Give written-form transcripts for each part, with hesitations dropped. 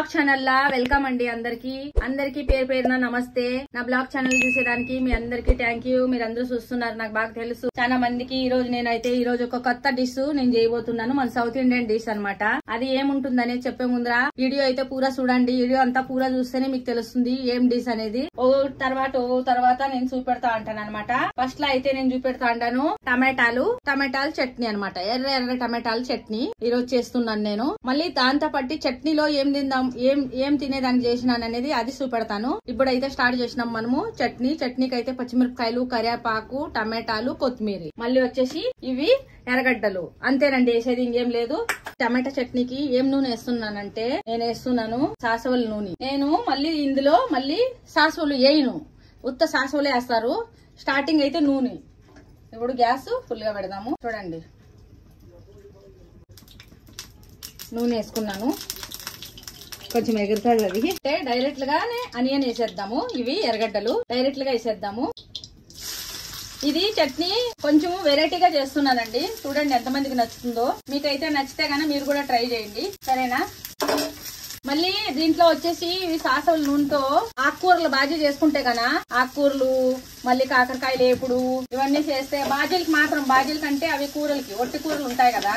Blog channel లా welcome అండి. అందరికి పేరు పేరున నమస్తే. నా బ్లాగ్ ఛానల్ చూసేదానికి మీ అందరికి థ్యాంక్ యూ. మీరందరూ చూస్తున్నారు, నాకు బాగా తెలుసు. చాలా మందికి ఈ రోజు ఒక కొత్త డిష్ నేను చేయబోతున్నాను. మన సౌత్ ఇండియన్ డిష్ అన్నమాట. అది ఏముంటుందనే చెప్పే ముందర వీడియో అయితే పూరా చూడండి. వీడియో అంతా పూరా చూస్తేనే మీకు తెలుస్తుంది ఏం డిష్ అనేది. ఓ తర్వాత నేను చూపెడతా అంటాను అనమాట. ఫస్ట్ లో అయితే నేను చూపెడతా అంటాను టమాటాలు చట్నీ అనమాట. ఎర్ర టమాటాలు చట్నీ ఈ రోజు చేస్తున్నాను నేను. మళ్ళీ దాంతో పట్టి చట్నీలో ఏం తిందాం, ఏం తినేదానికి చేసినాను అనేది అది చూపెడతాను. ఇప్పుడైతే స్టార్ట్ చేసినాం మనము చట్నీకి అయితే పచ్చిమిరపకాయలు, కరివేపాకు, టమాటాలు, కొత్తిమీర, మళ్ళీ వచ్చేసి ఇవి ఎర్రగడ్డలు. అంతేనండి, వేసేది ఇంకేం లేదు. టమాటా చట్నీకి ఏం నూనె వేస్తున్నానంటే నేను వేస్తున్నాను సాసవల నూనె. నేను మళ్ళీ ఇందులో సాసవలు వేయను, ఉత్త సాసవలే వేస్తారు. స్టార్టింగ్ అయితే నూనె. ఇప్పుడు గ్యాస్ ఫుల్ గా పెడదాము. చూడండి, నూనె వేసుకున్నాను. కొంచెం ఎగురుతుంది అది. డైరెక్ట్ గానే ఆనియన్ వేసేద్దాము. ఇవి ఎర్రగడ్డలు డైరెక్ట్ గా వేసేద్దాము. ఇది చట్నీ కొంచెం వెరైటీగా చేస్తున్నానండి. చూడండి ఎంతమందికి నచ్చుతుందో. మీకైతే నచ్చితే గానీ మీరు కూడా ట్రై చేయండి, సరేనా? మళ్ళీ దీంట్లో వచ్చేసి ఇవి సాసవల నూనెతో ఆకుకూరలు బాజీ చేసుకుంటే గనా, ఆకుకూరలు మళ్ళీ కాకరకాయ లేపుడు ఇవన్నీ చేస్తే బాజీల కంటే అవి కూరలకి ఒట్టి కూరలు ఉంటాయి కదా,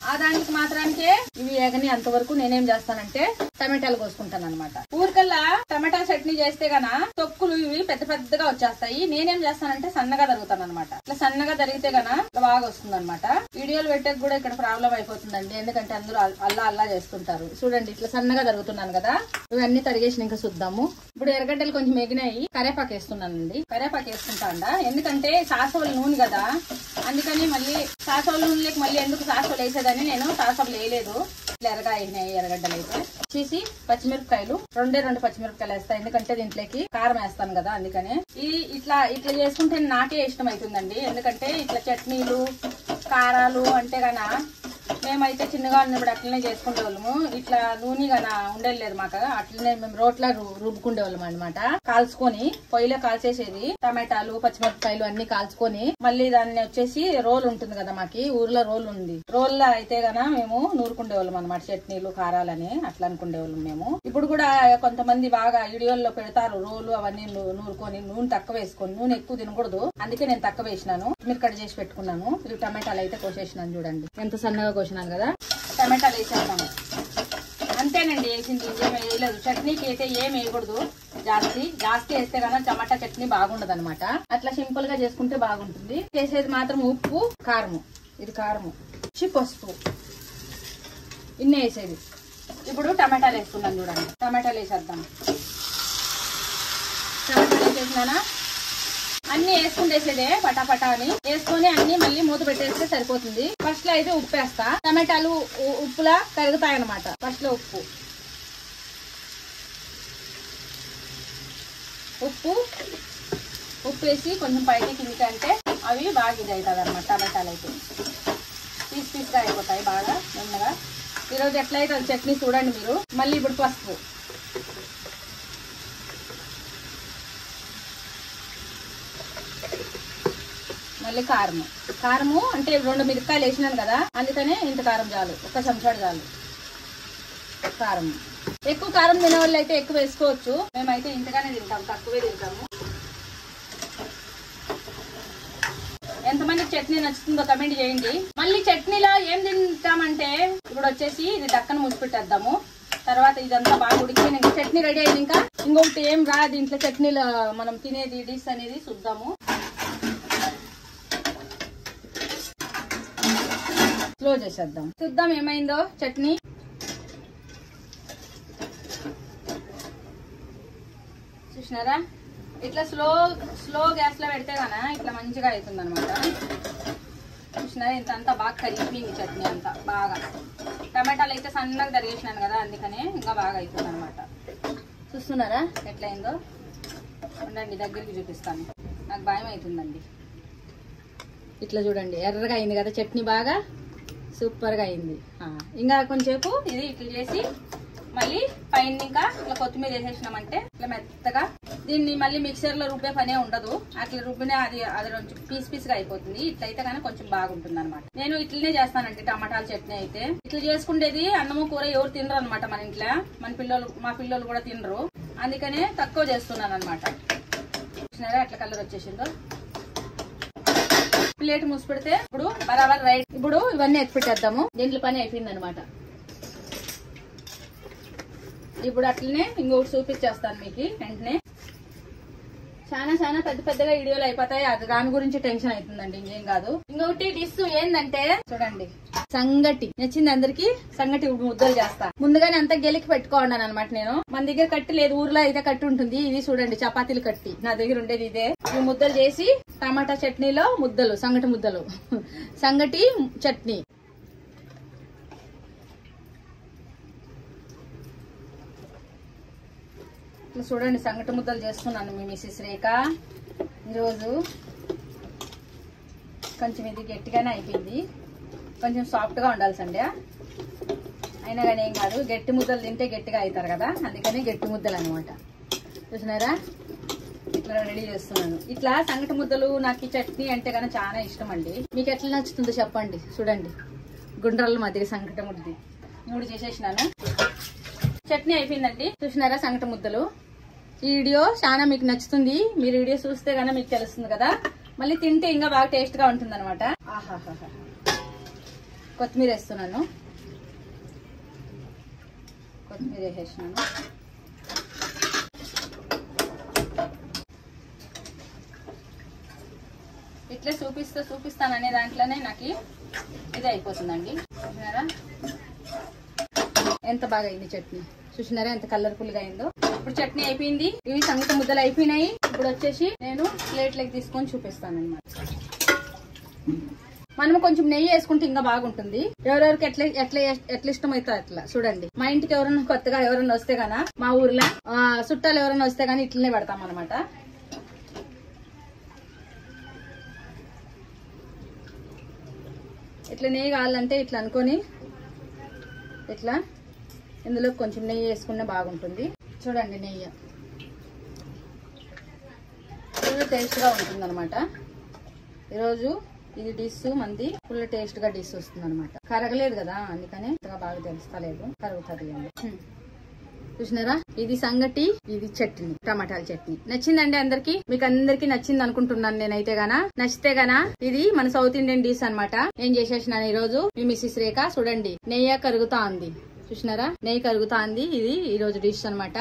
ఆ దానికి మాత్రానికే ఇవి ఏగని అంతవరకు నేనేం చేస్తానంటే టమాటాలు కోసుకుంటాను అనమాట. ఊరికల్లా టమాటా చట్నీ చేస్తే గనా తొక్కులు ఇవి పెద్దగా వచ్చేస్తాయి. నేనేం చేస్తానంటే సన్నగా తరుగుతాను అనమాట. ఇట్లా సన్నగా తరిగితే గనా బాగా వస్తుంది అనమాట. వీడియోలు పెట్టక కూడా ఇక్కడ ప్రాబ్లం అయిపోతుందండి, ఎందుకంటే అందరూ అల్లా చేస్తుంటారు. చూడండి, ఇట్లా సన్నగా తరుగుతున్నాను కదా. ఇవన్నీ తరిగేసి ఇంకా చూద్దాము. ఇప్పుడు ఎర్రగడ్డలు కొంచెం ఎగినాయి. కరేపాకు వేస్తున్నానండి. కరేపాకు వేసుకుంటా అండ, ఎందుకంటే సాసవల నూనె కదా, అందుకని మళ్ళీ సాసవల నూనెలోకి మళ్ళీ ఎందుకు సాసవలు వేసేదని నేను సాసవలు వేయలేదు. ఇట్లా అయినాయి ఎర్రగడ్డలు అయితే. చేసి పచ్చిమిరపకాయలు రెండు పచ్చిమిరపకాయలు వేస్తాను, ఎందుకంటే దీంట్లోకి కారం వేస్తాను కదా, అందుకని. ఇట్లా చేసుకుంటే నాకే ఇష్టం అవుతుందండి, ఎందుకంటే ఇట్లా చట్నీలు కారాలు అంటే గనా మేమైతే చిన్నగా ఉన్నప్పుడు అట్లనే చేసుకునే వాళ్ళము. ఇట్లా నూనె గన ఉండేది మాకు. అట్లనే మేము రోట్లా రుబ్బుకుండే వాళ్ళం అనమాట. కాల్చుకొని పొయ్యిలో కాల్చేసేది. టమాటాలు పచ్చిమిరపకాయలు అన్ని కాల్చుకొని మళ్ళీ దాన్ని వచ్చేసి రోల్ ఉంటుంది కదా, మాకి ఊర్లో రోల్ ఉంది. రోల్లో అయితే గన మేము నూరుకుండే వాళ్ళం అనమాట, చట్నీలు కారాలని అట్లా అనుకునే వాళ్ళం మేము. ఇప్పుడు కూడా కొంతమంది బాగా వీడియోల్లో పెడతారు రోలు అవన్నీ నూరుకొని. నూనె తక్కువ వేసుకొని, నూనె ఎక్కువ తినకూడదు, అందుకే నేను తక్కువ వేసినాను. మీరు కట్ చేసి పెట్టుకున్నాను. ఇవి టమాటాలు అయితే కోసేసినాను, చూడండి ఎంత సన్నగా కోసినాను కదా. టమాటాలు వేసేద్దాము. అంతేనండి, వేసింది ఇంకేం వేయలేదు. చట్నీకి అయితే ఏం వేయకూడదు జాస్తి వేస్తే కన్నా టమాటా చట్నీ బాగుండదు అనమాట. అట్లా సింపుల్ గా చేసుకుంటే బాగుంటుంది. చేసేది మాత్రం ఉప్పు, కారము, ఇది కారము, పసుపు ఇన్ని వేసేది. ఇప్పుడు టమాటాలు వేసుకున్నాను, చూడండి. టమాటాలు వేసేద్దాం. టమాటాలు వేసేసినానా, అన్ని వేసుకుంటేసేదే పటాపటా అని వేసుకొని అన్ని మళ్ళీ మూత పెట్టేస్తే సరిపోతుంది. ఫస్ట్ లో అయితే ఉప్పు వేస్తా. టమాటాలు ఉప్పులా కరుగుతాయి అనమాట. ఫస్ట్ లో ఉప్పు వేసి కొంచెం పైకి కిందికి అంటే అవి బాగా ఇది అవుతుంది అనమాట. టమాటాలు అయితే పీస్గా అయిపోతాయి బాగా మెల్లగా. ఈరోజు ఎట్లయితే చట్నీ చూడండి మీరు. మళ్ళీ ఇప్పుడు పసుపు, మళ్ళీ కారము అంటే 2 మిరపకాయలు వేసినాను కదా, అందుకనే ఇంత కారం చాలు, 1 చెంచాడు చాలు కారం. ఎక్కువ కారం తినే వాళ్ళు అయితే ఎక్కువ వేసుకోవచ్చు. మేమైతే ఇంతగానే తింటాం, తక్కువే తింటాము. ఎంతమందికి చట్నీ నచ్చుతుందో కమెంట్ చేయండి. మళ్ళీ చట్నీలో ఏం తింటామంటే ఇప్పుడు వచ్చేసి ఇది దక్కన మూసిపెట్టేద్దాము. తర్వాత ఇదంతా బాగా ఉడికి చట్నీ రెడీ అయింది. ఇంకా ఇంకొకటి ఏం రా దీంట్లో చట్నీలో మనం తినేది డిష్ అనేది చూద్దాము. స్లో చేసేద్దాం, చూద్దాం ఏమైందో చట్నీ. చూసినారా, ఇట్లా స్లో గ్యాస్ లో పెడితే గానా ఇట్లా మంచిగా అవుతుంది అనమాట. చూసినారా, ఇంత బాగా కరిగిపోయింది చట్నీ అంతా బాగా. టమాటాలు అయితే సన్నగా తరిగేసినాను కదా, అందుకనే ఇంకా బాగా అవుతుంది అనమాట. చూస్తున్నారా ఎట్లయిందో? ఉండండి దగ్గరికి చూపిస్తాను, నాకు భయం అవుతుందండి. ఇట్లా చూడండి, ఎర్రగా అయింది కదా చట్నీ, బాగా సూపర్ గా అయింది. ఇంకా కొంచెంసేపు ఇది ఇట్లా చేసి మళ్ళీ పైన ఇంకా ఇట్లా కొత్తిమీర వేసేసినామంటే ఇట్లా మెత్తగా దీన్ని మళ్ళీ మిక్సర్ లో రుబ్బే పనే ఉండదు. అట్లా రుబ్బినే అది కొంచెం పీస్ పీస్ గా అయిపోతుంది. ఇట్లయితే కానీ కొంచెం బాగుంటుంది అనమాట. నేను ఇట్లనే చేస్తానండి టమాటాల చట్నీ అయితే. ఇట్లా చేసుకుంటేది అన్నము కూర ఎవరు తినరు అనమాట మన ఇంట్లో. మా పిల్లలు కూడా తినరు, అందుకనే తక్కువ చేస్తున్నాను అనమాట. చూసినారా అట్లా కలర్ వచ్చేసిందో. ప్లేట్ మూసి పెడితే ఇప్పుడు బరాబర్ రైట్. ఇప్పుడు ఇవన్నీ ఎత్తి పెట్టేద్దాము. దీంట్లో పని అయిపోయింది అనమాట. ఇప్పుడు అట్లనే ఇంకొకటి చూపించేస్తాను మీకు వెంటనే. చాలా పెద్ద పెద్దగా వీడియోలు అయిపోతాయి. అది దాని గురించి టెన్షన్ అవుతుందండి, ఇంకేం కాదు. ఇంకొకటి డిష్ ఏందంటే చూడండి, సంగటి. నచ్చింది అందరికి. సంగటి ముద్దలు చేస్తా. ముందుగానే అంతా గెలికి పెట్టుకోండి అనమాట. నేను మన దగ్గర కట్టి లేదు, ఊర్లో అయితే కట్టి ఉంటుంది. ఇది చూడండి చపాతీలు కట్టి నా దగ్గర ఉండేది ఇదే. ఈ ముద్దలు చేసి టమాటా చట్నీలో ముద్దలు, సంగటి ముద్దలు, సంగటి చట్నీ. చూడండి సంగటి ముద్దలు చేస్తున్నాను మీ మిసెస్ రేఖ ఈరోజు. కొంచెం ఇది గట్టిగానే అయిపోయింది, కొంచెం సాఫ్ట్ గా ఉండాలి సండే. అయినా కానీ ఏం కాదు, గట్టి ముద్దలు తింటే గట్టిగా అవుతారు కదా, అందుకని గట్టి ముద్దలు అనమాట. చూసినారా ఇట్లా రెడీ చేస్తున్నాను. ఇట్లా సంగటి ముద్దలు నాకు ఈ చట్నీ అంటే కన్నా చాలా ఇష్టం అండి. మీకు ఎట్లా నచ్చుతుందో చెప్పండి. చూడండి గుండ్రాల మధ్య సంగటి ముద్ది 3 చేసేసినాను. చట్నీ అయిపోయిందండి. చూసినారా సంగటి ముద్దలు. ఈ వీడియో చాలా మీకు నచ్చుతుంది. మీరు వీడియో చూస్తే గానీ మీకు తెలుస్తుంది కదా, మళ్ళీ తింటే ఇంకా బాగా టేస్ట్ గా ఉంటుంది అనమాట. ఆహాహా. కొత్తిమీర వేస్తున్నాను. కొత్తిమీర వేసేసినాను. ఇట్లా చూపిస్తాననే దాంట్లోనే నాకు ఇది అయిపోతుందండి. చూసినారా ఎంత బాగా అయింది చట్నీ. చూసినారా ఎంత కలర్ఫుల్ గా అయిందో. ఇప్పుడు చట్నీ అయిపోయింది. ఇవి సంగటి ముద్దలు అయిపోయినాయి. ఇప్పుడు వచ్చేసి నేను ప్లేట్లకి తీసుకొని చూపిస్తాను అనమాట. మనం కొంచెం నెయ్యి వేసుకుంటే ఇంకా బాగుంటుంది. ఎవరెవరికి ఎట్లా ఇష్టమైతే అట్లా. చూడండి మా ఇంటికి ఎవరన్నా కొత్తగా ఎవరన్నా వస్తే గానా, మా ఊర్లో చుట్టాలు ఎవరన్నా వస్తే గానీ ఇట్లనే పెడతాం అనమాట. ఇట్లా నెయ్యి కావాలంటే ఇట్లా అనుకొని ఇట్లా ఇందులో కొంచెం నెయ్యి వేసుకున్నా బాగుంటుంది. చూడండి నెయ్యి ఫుల్ టేస్ట్ గా ఉంటుంది అనమాట. ఈరోజు ఇది డిష్ మంది ఫుల్ టేస్ట్ గా డిష్ వస్తుంది అనమాట. కరగలేదు కదా, అందుకని బాగా తెలుస్తలేదు. కరుగుతుంది అండి. చూసినారా ఇది సంగటి, ఇది చట్నీ, టమాటాల చట్నీ. నచ్చిందండి అందరికి. మీకు అందరికి నచ్చింది అనుకుంటున్నాను నేనైతే గానా. నచ్చితే గానా ఇది మన సౌత్ ఇండియన్ డిష్ అనమాట. నేను చేసేసినాను ఈ రోజు. మీ మిసెస్ రేఖ చూడండి నెయ్యి కరుగుతా ఉంది. చూసినారా నెయ్యి కరుగుతా ఉంది. ఇది ఈ రోజు డిష్ అనమాట.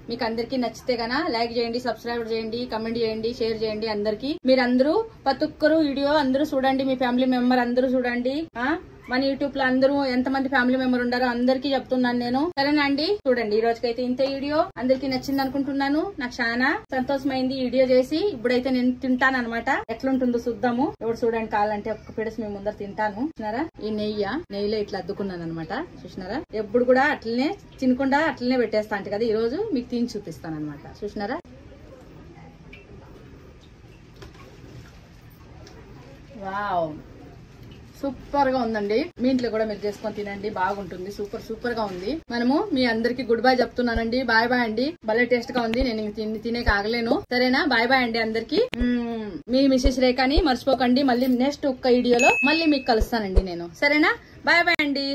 మీకు అందరికి నచ్చితే గనా లైక్ చేయండి, సబ్స్క్రైబ్ చేయండి, కమెంట్ చేయండి, షేర్ చేయండి. అందరికి మీరందరూ ప్రతి ఒక్కరు వీడియో అందరూ చూడండి. మీ ఫ్యామిలీ మెంబర్ అందరూ చూడండి. మన యూట్యూబ్ లో అందరూ ఎంతమంది ఫ్యామిలీ మెంబర్ ఉండారో అందరికీ చెప్తున్నాను నేను. సరేనా అండి. చూడండి ఈ రోజుకైతే ఇంత వీడియో అందరికి నచ్చింది అనుకుంటున్నాను. నాకు చాలా సంతోషమైంది వీడియో చేసి. ఇప్పుడైతే నేను తింటాను అనమాట. ఎట్లుంటుందో చూద్దాము. ఇప్పుడు చూడండి కావాలంటే ఒక్క పిడస్ మేము ముందర తింటాను. చూసినారా ఈ నెయ్యిలో ఇట్లా అద్దుకున్నాను అనమాట. చూసినారా ఎప్పుడు కూడా అట్లనే తినకుండా అట్లనే పెట్టేస్తా అంటే కదా, ఈ రోజు మీకు తిని చూపిస్తాను అనమాట. చూసినారా వావ్ సూపర్ గా ఉందండి. మీ ఇంట్లో కూడా మీరు చేసుకొని తినండి, బాగుంటుంది. సూపర్ గా ఉంది. మనము మీ అందరికి గుడ్ బై చెప్తున్నానండి. బాయ్ బాయ్ అండి. భలే టేస్ట్ గా ఉంది. నేను తినే కాగలేను. సరేనా బాయ్ బాయ్ అండి అందరికి. మీ మిసెస్ రేఖని మర్చిపోకండి. మళ్ళీ నెక్స్ట్ ఒక్క వీడియోలో మళ్ళీ మీకు కలుస్తానండి నేను. సరేనా బాయ్ బాయ్ అండి.